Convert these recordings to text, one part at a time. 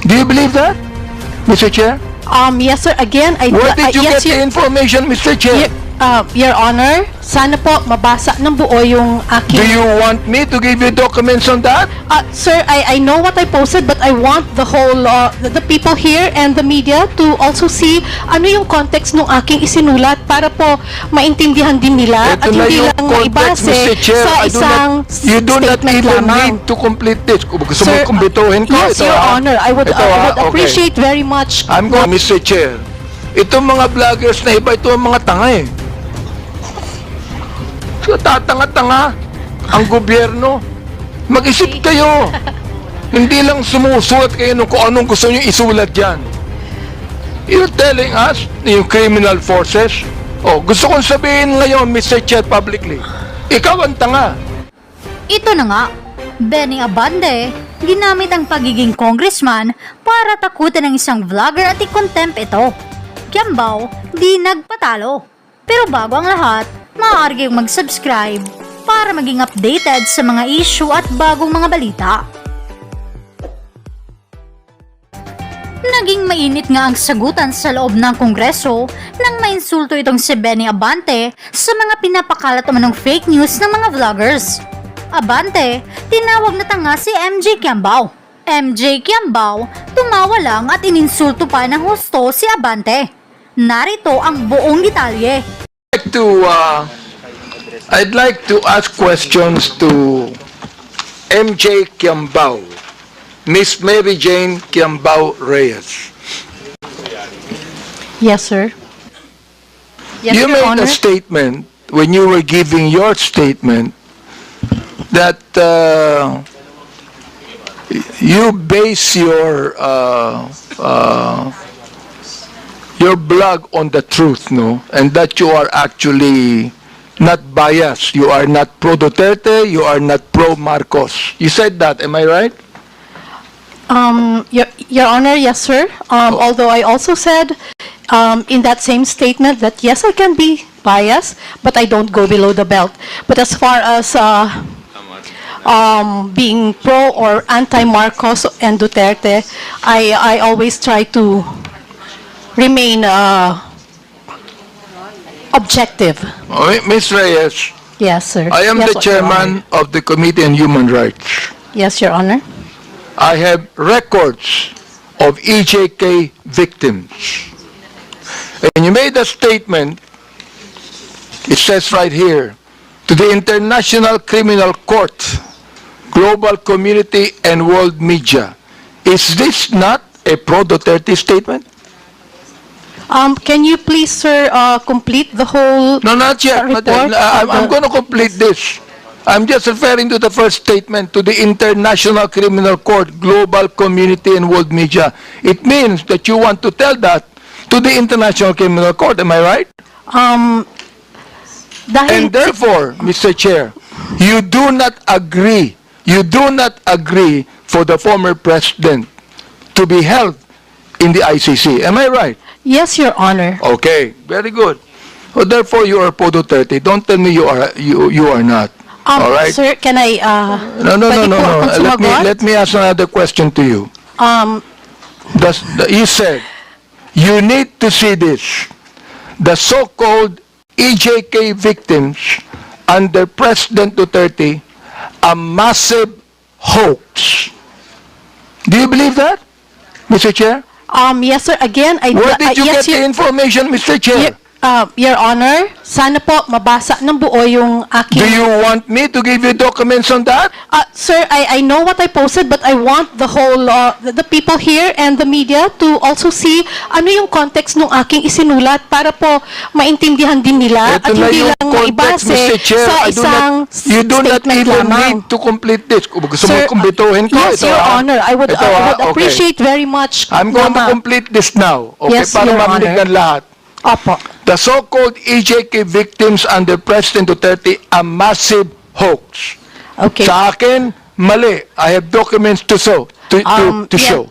Do you believe that, Mr. Chair? Yes, sir. Again, Where did you yes, get the information, Mr. Chair? Your Honor, sana po mabasa ng buo yung aking... Do you want me to give you documents on that? Sir, I know what I posted, but I want the whole, the people here and the media to also see ano yung context ng aking isinulat para po maintindihan din nila at Ito na hindi yung lang context, maibase Mr. Chair. sa isang You do not statement even lamang. need to complete this. Kung gusto mo Sir, kumbituhin ko, yes, ito Your ah. Honor, I would Ito ah, okay. appreciate very much. I'm going, Mr. Chair. Itong mga vloggers na iba, ito ang mga tanga eh. So, tatanga-tanga ang gobyerno. Mag-isip kayo. Hindi lang sumusulat kayo kung anong gusto nyo isulat dyan. You're telling us, yung criminal forces, gusto kong sabihin ngayon, Mr. Chair, publicly, ikaw ang tanga. Ito na nga, Benny Abante, ginamit ang pagiging congressman para takutin ng isang vlogger at i-contempt ito. Kiambao, di nagpatalo. Pero bago ang lahat, maaari kayong mag-subscribe para maging updated sa mga issue at bagong mga balita. Naging mainit nga ang sagutan sa loob ng Kongreso nang mainsulto itong si Benny Abante sa mga pinapakalat naman ng fake news ng mga vloggers. Abante, tinawag na tanga si MJ Kiambao. MJ Kiambao, tumawa lang at ininsulto pa ng husto si Abante. Narito ang buong detalye. I'd like to ask questions to MJ Kiambao, Miss Mary Jane Kiambao Reyes. Yes, sir. Yes, You Your made Honor. a statement when you were giving your statement that you base your blog on the truth, no? And that you are actually not biased. You are not pro Duterte, you are not pro Marcos. You said that, am I right? Your Honor, yes, sir. Although I also said in that same statement that yes, I can be biased, but I don't go below the belt. But as far as being pro or anti-Marcos and Duterte, I always try to remain objective. Ms. Reyes, Yes, sir. I am Yes, the Your chairman Honor. of the Committee on Human Rights. Yes, Your Honor. I have records of EJK victims. And you made a statement, it says right here, to the International Criminal Court, global community and world media. Is this not a pro-Duterte statement? Can you please, sir, complete the whole... No, not yet. Not yet. report I'm of going to complete this. I'm just referring to the first statement, to the International Criminal Court, global community and world media. It means that you want to tell that to the International Criminal Court. Am I right? Dahil... And therefore, Mr. Chair, you do not agree for the former president to be held in the ICC. Am I right? Yes, Your Honor. Okay, very good. So therefore, you are pro Duterte. Don't tell me you are not. All right? Sir, can I... No. pwede po akong sumagot? Let me ask another question to you. You said you need to see this. The so-called EJK victims under President Duterte, a massive hoax. Do you believe that, Mr. Chair? Yes, sir. Again, Where did you yes, get the information, Mr. Chair? Your Honor, sana po mabasa ng buo yung aking... Do you want me to give you documents on that? Sir, I know what I posted, but I want the whole, the people here and the media to also see ano yung context ng aking isinulat para po maintindihan din nila Ito at na hindi yung lang context, maibase Mr. Chair. sa isang You do not statement even lamang. need to complete this. Kung gusto mo Sir, kumbituhin ko, yes, ito Your ah. Honor, I would Okay. appreciate very much. I'm going to Mama. complete this now. Okay, Yes, para Your marinig Honor. ng lahat. Opo. The so-called EJK victims under President Duterte, a massive hoax. Okay. Sa akin, mali. I have documents to show.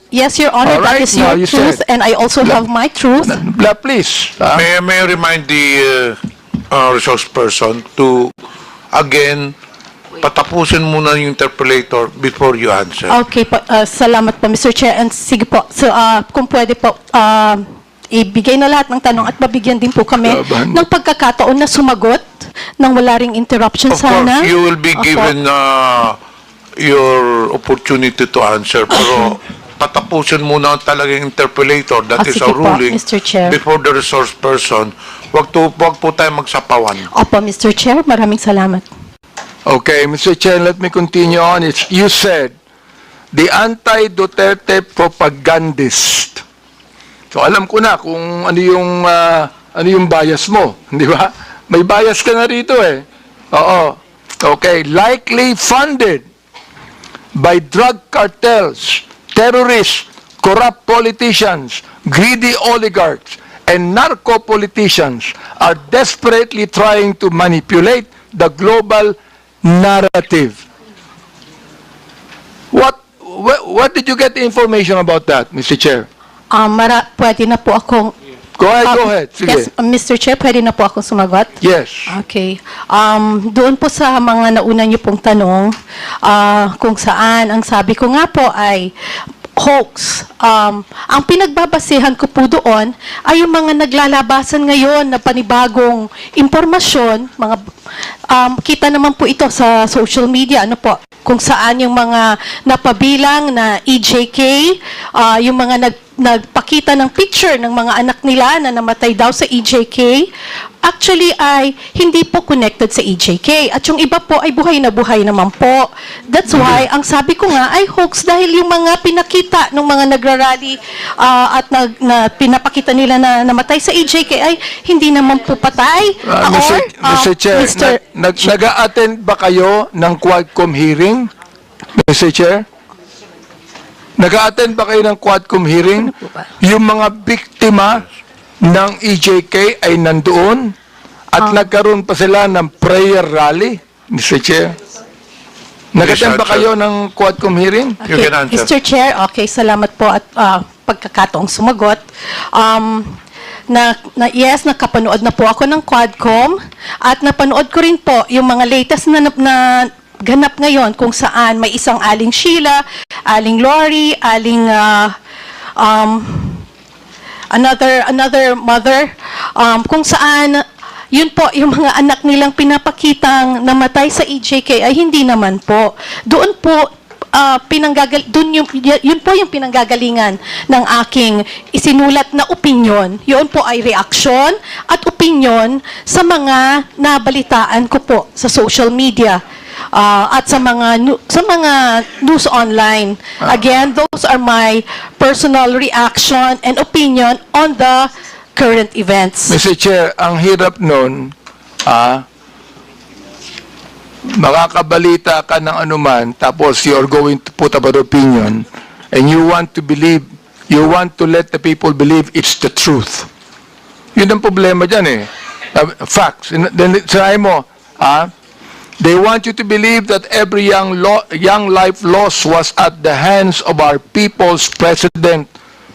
Yes, Your Honor, All right, that is now your you truth, said. and I also have my truth. Please. May I remind the resource person to again patapusin muna yung interpolator before you answer. Okay po, salamat po Mr. Chair. And sige po, so kung pwede po, ibigay na lahat ng tanong at mabigyan din po kami Laban. ng pagkakataon na sumagot nang wala ring interruption Of sana. course, you will be Opo. given your opportunity to answer. Pero patapusin muna talagang interpolator. That is sige a po, ruling Mr. Chair. before the resource person. Wag po tayo magsapawan. Opo, Mr. Chair, maraming salamat. Okay, Mr. Chair, let me continue on. You said, the anti-Duterte propagandist. So alam ko na kung ano yung bias mo, di ba? May bias ka na rito eh. Oo. Okay, likely funded by drug cartels, terrorists, corrupt politicians, greedy oligarchs, and narco-politicians are desperately trying to manipulate the global narrative. What did you get the information about that, Mr. Chair? Pwede na po akong... Go ahead. Sige. Yes, Mr. Chair, pwede na po akong sumagot? Yes. Okay. Doon po sa mga nauna niyo pong tanong, kung saan, ang sabi ko nga po ay hoax. Ang pinagbabasehan ko po doon ay yung mga naglalabasan ngayon na panibagong impormasyon, kita naman po ito sa social media, ano po, kung saan yung mga napabilang na EJK, yung mga nagpakita ng picture ng mga anak nila na namatay daw sa EJK, actually ay hindi po connected sa EJK. At yung iba po ay buhay na buhay naman po. That's why, ang sabi ko nga ay hoax dahil yung mga pinakita ng mga nagrarally at pinapakita nila na namatay sa EJK ay hindi naman po patay. Mr. Chair, nag-a-attend ba kayo ng Quadcom hearing? Mr. Chair? Nag-a-attend ba kayo ng Quadcom hearing? Yung mga biktima ng EJK ay nandoon at nagkaroon pa sila ng prayer rally, Mr. Chair. Nag-attend ba kayo ng Quadcom hearing? You can answer. Mr. Chair, okay, salamat po at pagkakataong sumagot. Yes, nakapanood na po ako ng Quadcom at napanood ko rin po yung mga latest na ganap ngayon kung saan may isang Aling Sheila, Aling Lori, Aling another mother, kung saan yun po, yung mga anak nilang pinapakitang namatay sa EJK ay hindi naman po. Doon po, yun po yung pinanggagalingan ng aking isinulat na opinyon. Yun po ay reaksyon at opinyon sa mga nabalitaan ko po sa social media. At sa mga news online. Again, those are my personal reaction and opinion on the current events. Mr. Chair, ang hirap nun, makakabalita ka ng anuman, tapos you're going to put up an opinion, and you want to let the people believe it's the truth. Yun ang problema dyan eh. Facts. Then, sinabi mo, they want you to believe that every young life lost was at the hands of our people's president,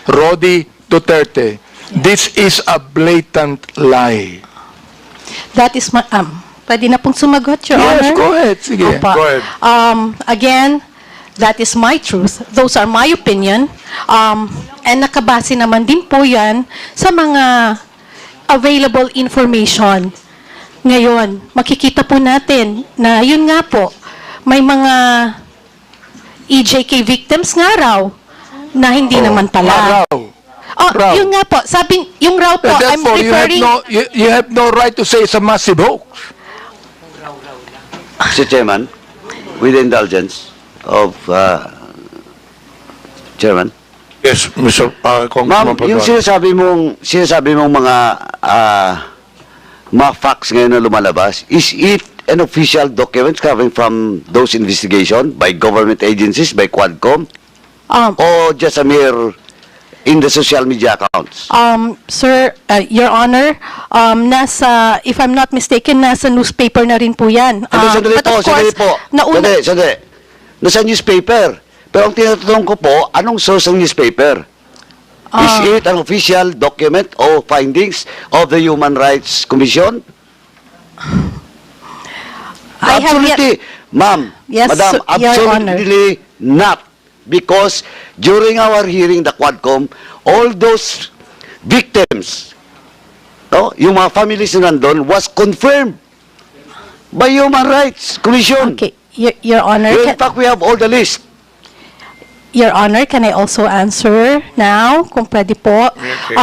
Rody Duterte. This is a blatant lie. That is my, pwede na pong sumagot, Your Honor? Yes, go ahead. Sige. Opa. Go ahead. Again, that is my truth. Those are my opinion. And nakabase naman din po yan sa mga available information. Ngayon, makikita po natin na yun nga po, may mga EJK victims nga raw na hindi naman pala. Raw. Oh, yun nga po, sabi, yung raw po, I'm Therefore, referring... you have no right to say it's a massive hoax. Mr. Chairman, with the indulgence of Chairman. Yes, Mr. Ma'am, Congressman yung Paduan. sinasabi mong mga facts ngayon na lumalabas, is it an official document coming from those investigation by government agencies, by Quadcom, or just a mere in the social media accounts? Sir, Your Honor, if I'm not mistaken, nasa newspaper na rin po yan. Sandali But po, of course, nauna, sandali. Nasa newspaper. Pero ang tinatanong ko po, anong source ng newspaper? Is it an official document or findings of the Human Rights Commission? I have yet, Absolutely. Ma'am, Yes, Madam, Your Honor. absolutely not. Because during our hearing, the Quadcom, all those victims, yung mga families na nandun, was confirmed by Human Rights Commission. Okay, Your Honor, In fact, we have all the list. Your Honor, can I also answer now, kung pwede po? Okay.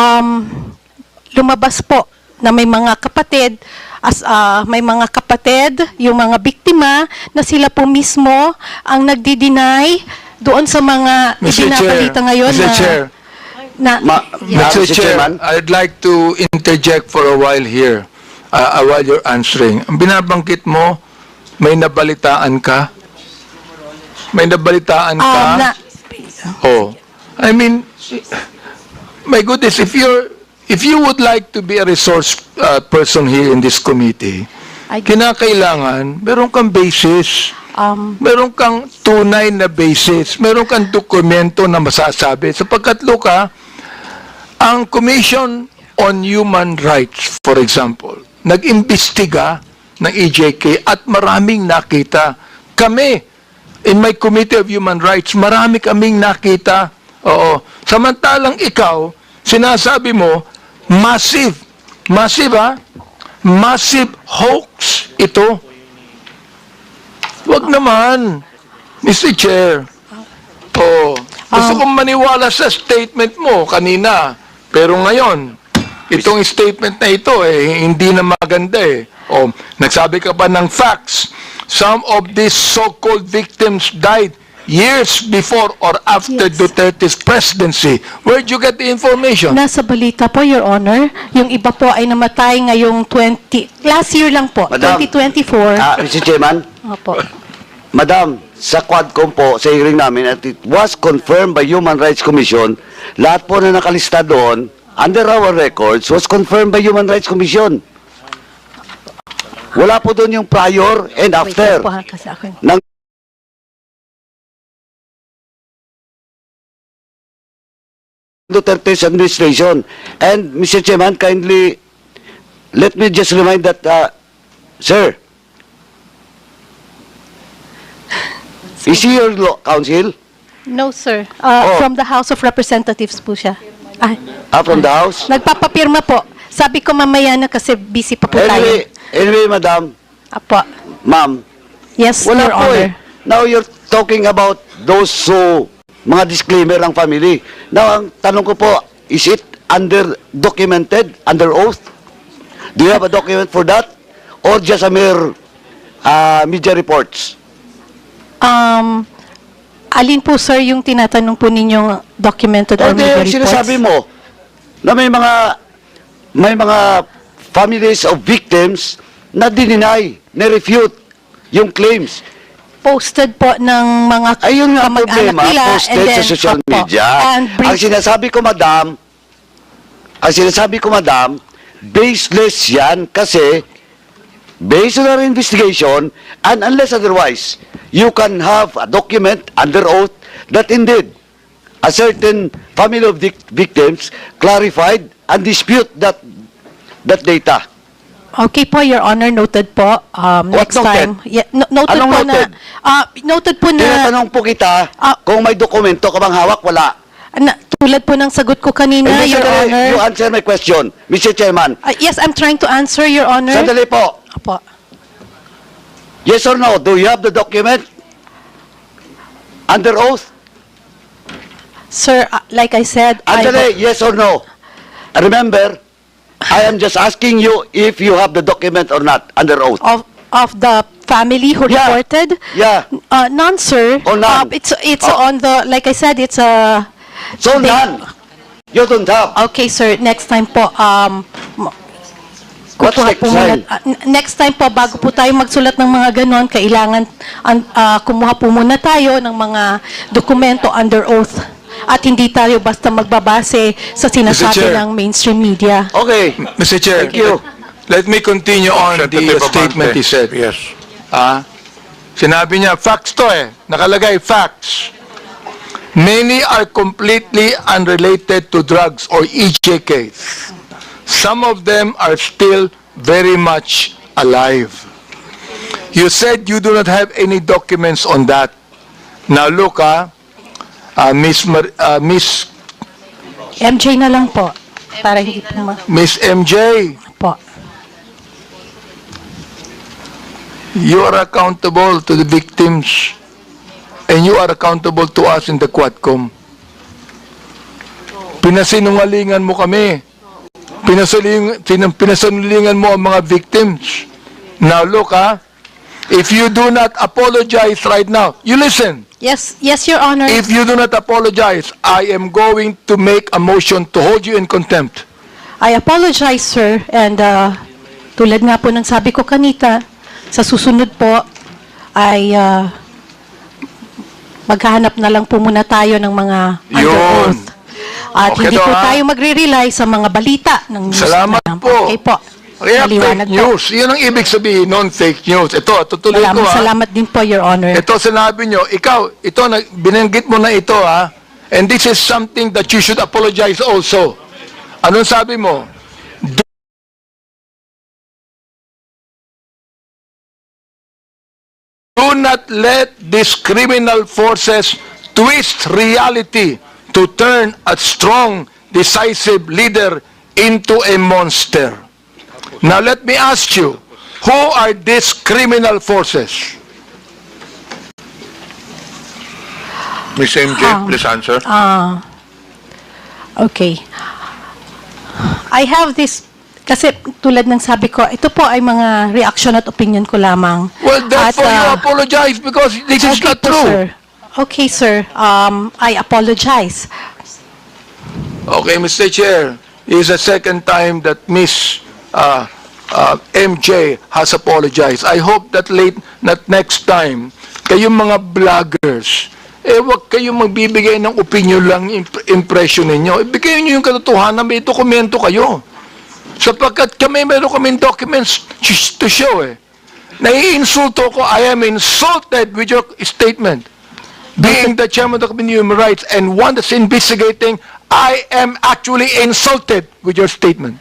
Lumabas po na may mga kapatid, may mga kapatid, yung mga biktima, na sila po mismo ang nagdi-deny doon sa mga Mr. Chair, ibinabalita ngayon Mr. Chair, Yes. Mr. Chair, I'd like to interject for a while here, while you're answering. Ang binabanggit mo, may nabalitaan ka? May nabalitaan ka? Oh, I mean, my goodness, if you would like to be a resource person here in this committee, kinakailangan meron kang basis, meron kang tunay na basis, meron kang dokumento na masasabi. Sapagkat, Luka, ang Commission on Human Rights, for example, nag-imbestiga ng EJK at maraming nakita. Kami, in my Committee of Human Rights, marami kaming nakita. Oo. Samantalang ikaw, sinasabi mo, massive hoax ito. Wag naman, Mr. Chair. Oh, gusto kong maniwala sa statement mo kanina. Pero ngayon, itong statement na ito, hindi na maganda eh. Oh, nagsabi ka pa ng facts. Some of these so-called victims died years before or after Yes. Duterte's presidency. Where'd you get the information? Nasa balita po, Your Honor. Yung iba po ay namatay ngayong last year lang po, Madam, 2024. Mr. Chairman, Opo. Madam, sa Quadcom po, sa hearing namin, at it was confirmed by Human Rights Commission, lahat po na nakalista doon, under our records, was confirmed by Human Rights Commission. Wala po doon yung prior and Wait after lang po ha, kasi ako yung- ng Duterte's administration. And, Mr. Chairman, kindly, let me just remind that, sir, is he your counsel? No, sir. Oh. From the House of Representatives po siya. From the House? Nagpapapirma po. Sabi ko mamaya na kasi busy pa po tayo. Anyway, madam, Apo. ma'am, Yes, wala Your po Honor. eh. Now you're talking about those mga disclaimer ng family. Now, ang tanong ko po, is it documented, under oath? Do you have a document for that? Or just a mere media reports? Alin po, sir, yung tinatanong po ninyong documented or Hindi, media yung reports? sinasabi mo na may mga families of victims na deny, na refute yung claims. Posted po ng mga Ayun nga ang kamag-anak problema, nila, posted and then, sa social opo, media. and Ang sinasabi ko, madam, baseless yan kasi based on our investigation, and unless otherwise, you can have a document under oath that indeed a certain family of victims clarified and dispute that data. Okay po, Your Honor, noted po. What Next time. noted? Yeah, noted Anong po noted? noted po na, Tinatanong po kita kung may dokumento ka bang hawak, wala. tulad po ng sagot ko kanina, Hindi, Your sandali, Honor. you answer my question, Mr. Chairman. Yes, I'm trying to answer, Your Honor. Sandali po. Apo. Yes or no? Do you have the document? Under oath? Sir, like I said, Andale, yes or no? Remember, I am just asking you if you have the document or not, under oath. of the family who Yeah. reported? Yeah. None, sir. Oh, none. It's Oh. on the, like I said, it's a... So They- none. You don't have. Okay, sir. Next time po, What's kukuha next po muna- time? next time po, bago po tayo magsulat ng mga ganon, kailangan kumuha po muna tayo ng mga dokumento under oath. At hindi tayo basta magbabase sa sinasabi Chair. ng mainstream media. Okay. Mr. Chair, Thank you. let me continue on the Representative statement Abante. he said. Yes. Sinabi niya, facts to nakalagay, facts. Many are completely unrelated to drugs or EJK. Some of them are still very much alive. You said you do not have any documents on that. Now look, Miss MJ na lang po. Para hindi po Miss MJ, po. you are accountable to the victims and you are accountable to us in the Quadcom. Pinasinungalingan mo kami. Pinasinungalingan mo ang mga victims. Now look, if you do not apologize right now, you listen. Yes, Your Honor. If you do not apologize, I am going to make a motion to hold you in contempt. I apologize, sir. And tulad nga po ng sabi ko kanita, sa susunod po ay maghahanap na lang po muna tayo ng mga under Yun. oath. At Okay hindi daw, po ha? tayo magre-rely sa mga balita ng news. Salamat na yan. po. Okay po. Kaya Maliwanag fake news. Yun ang ibig sabihin, non-fake news. Ito, tutuloy ko Salamat din po, Your Honor. Ito sinabi nyo, ikaw, ito, binanggit mo na ito and this is something that you should apologize also. Anong sabi mo? Do not let these criminal forces twist reality to turn a strong, decisive leader into a monster. Now let me ask you, who are these criminal forces? Miss MJ, please answer. Okay. I have this, kasi tulad ng sabi ko, ito po ay mga reaction at opinion ko lamang. Well, therefore At, you apologize because this is okay not po, true. sir. Okay, sir. I apologize. Okay, Mr. Chair, this is the second time that Miss MJ has apologized. I hope that next time, kayong mga vloggers, wag kayong magbibigay ng opinion lang, impression ninyo. Ibigay nyo yung katotohanan, may dokumento kayo. Sapagkat meron kaming documents to show Naiinsulto ko, I am insulted with your statement. Being the chairman of the Committee on Human Rights and one that's investigating, I am actually insulted with your statement.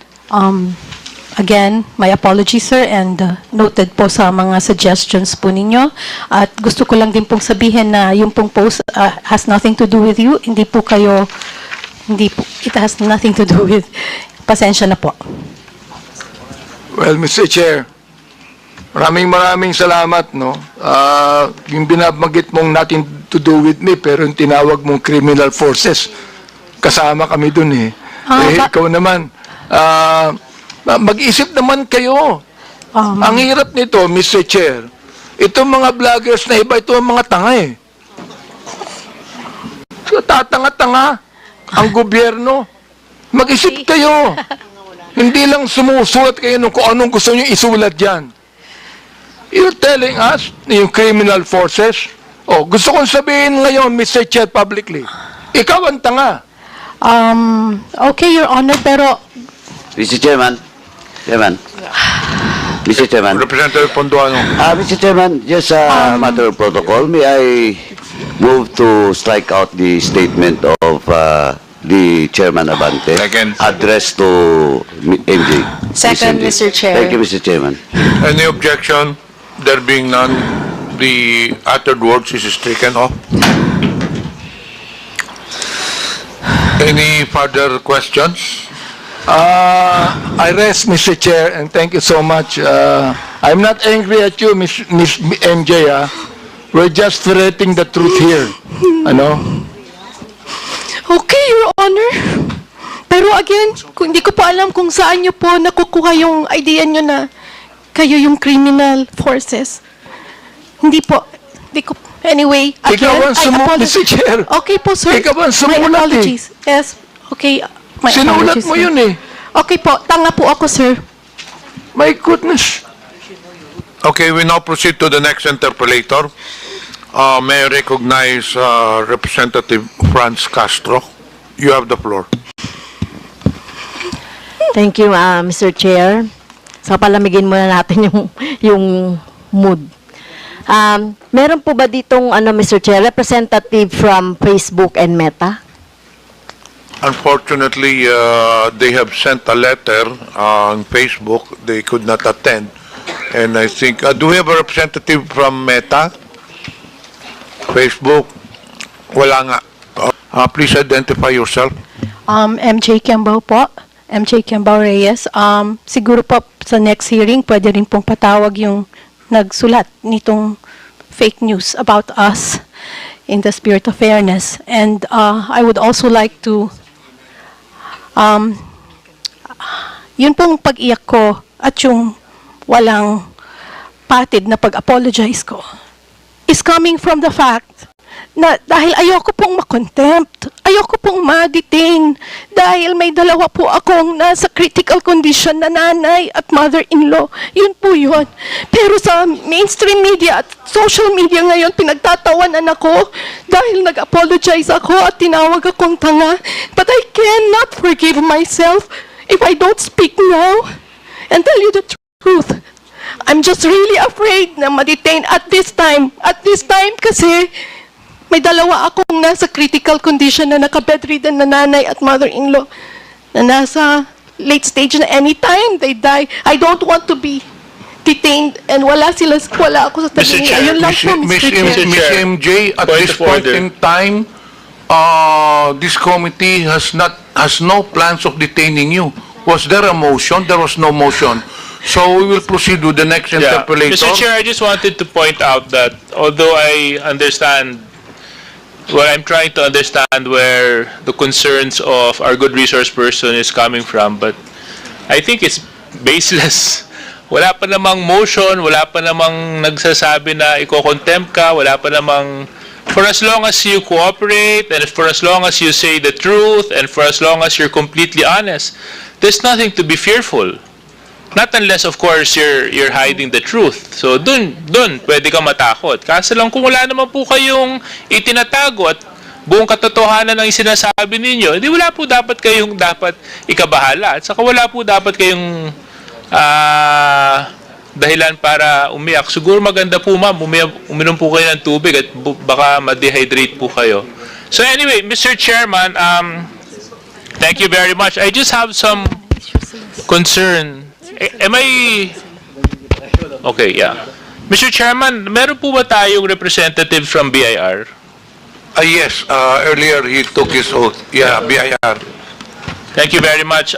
Again, my apology, sir, and noted po sa mga suggestions po ninyo. At gusto ko lang din pong sabihin na yung pong post has nothing to do with you. Hindi po, it has nothing to do with, pasensya na po. Well, Mr. Chair, maraming salamat, no? Yung binabanggit mong nothing to do with me, pero yung tinawag mong criminal forces, kasama kami dun ikaw naman, mag-isip naman kayo. Ang hirap nito, Mr. Chair, itong mga vloggers na iba, ito ang mga tanga So, tatanga-tanga ang gobyerno. Mag-isip kayo. Hindi lang sumusulat kayo kung anong gusto nyo isulat dyan. You're telling us, yung criminal forces, gusto kong sabihin ngayon, Mr. Chair, publicly, ikaw ang tanga. Okay, Your Honor, pero Mr. Chairman. Mr. Chairman. Representative Ponduano. Mr. Chairman, just a matter of protocol, may I move to strike out the statement of the Chairman Abante Second. addressed to MJ. Second, Miss Mr. Chair. Thank you, Mr. Chairman. Any objection? There being none, the uttered words is stricken off. Any further questions? I rest, Mr. Chair, and thank you so much. I'm not angry at you, Miss MJ. We're just ferreting the truth here. Ano? okay, Your Honor. Pero again, hindi ko po alam kung saan nyo po nakukuha yung idea nyo na kayo yung criminal forces. Hindi po. Anyway, again, Ikaw ang I apologize. Mr. Chair. Okay po, sir. Ikaw ang My sumulat apologies. Yes. Okay. My Sinulat apologies, mo sir. yun Okay po. Tanga po ako, sir. My goodness. Okay, we now proceed to the next interpellator. May I recognize Representative Franz Castro. You have the floor. Thank you, Mr. Chair. So, palamigin muna natin yung mood. Meron po ba ditong, Mr. Chair, representative from Facebook and Meta? Unfortunately, they have sent a letter on Facebook. They could not attend. And I think, do we have a representative from Meta? Facebook? Wala nga. Please identify yourself. MJ Kiambao po. MJ Kiambao Reyes. Siguro po sa next hearing, pwede rin pong patawag yung nagsulat nitong fake news about us in the spirit of fairness. And I would also like to, yun pong pag-iyak ko at yung walang patid na pag-apologize ko is coming from the fact na dahil ayoko pong makontempt, ayoko pong ma-detain, dahil may dalawa po akong nasa critical condition na nanay at mother-in-law. Yun po yun. Pero sa mainstream media at social media ngayon, pinagtatawanan ako dahil nag-apologize ako at tinawag akong tanga. But I cannot forgive myself if I don't speak now and tell you the truth. I'm just really afraid na ma-detain at this time. At this time kasi may dalawa akong nasa critical condition na naka-bedridden na nanay at mother-in-law na nasa late stage na anytime they die. I don't want to be detained and wala ako sa tabi niya. Ayun lang po, Mr. Chair. Ms. MJ, at Point this of point order. in time, this committee has no plans of detaining you. Was there a motion? There was no motion. So we will proceed with the next Yeah. interpolator. Mr. Chair, I just wanted to point out that although I understand, well, I'm trying to understand where the concerns of our good resource person is coming from, but I think it's baseless. Wala pa namang motion, wala pa namang nagsasabi na iko-contempt ka, wala pa namang, for as long as you cooperate, and for as long as you say the truth, and for as long as you're completely honest, there's nothing to be fearful. Not unless, of course, you're hiding the truth. So, dun, pwede kang matakot. Kaso lang kung wala naman po kayong itinatago at buong katotohanan ng sinasabi ninyo, hindi wala po dapat kayong ikabahala. At saka wala po dapat kayong dahilan para umiyak. Siguro maganda po, ma'am, uminom po kayo ng tubig at baka ma-dehydrate po kayo. So anyway, Mr. Chairman, thank you very much. I just have some concern. Am I... Okay, yeah. Mr. Chairman, meron po ba tayong representative from BIR? Yes, earlier he took his oath. Yeah, BIR. Thank you very much.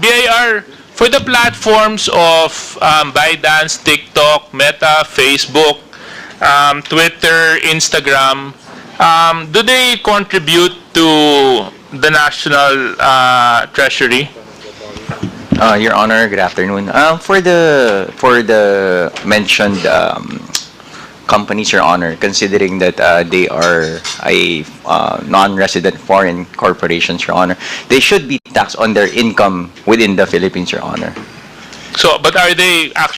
BIR, for the platforms of ByteDance, TikTok, Meta, Facebook, Twitter, Instagram, do they contribute to the national treasury? Your Honor, good afternoon. For the mentioned companies, Your Honor, considering that they are a non-resident foreign corporations, Your Honor, they should be taxed on their income within the Philippines, Your Honor. So, but are they actually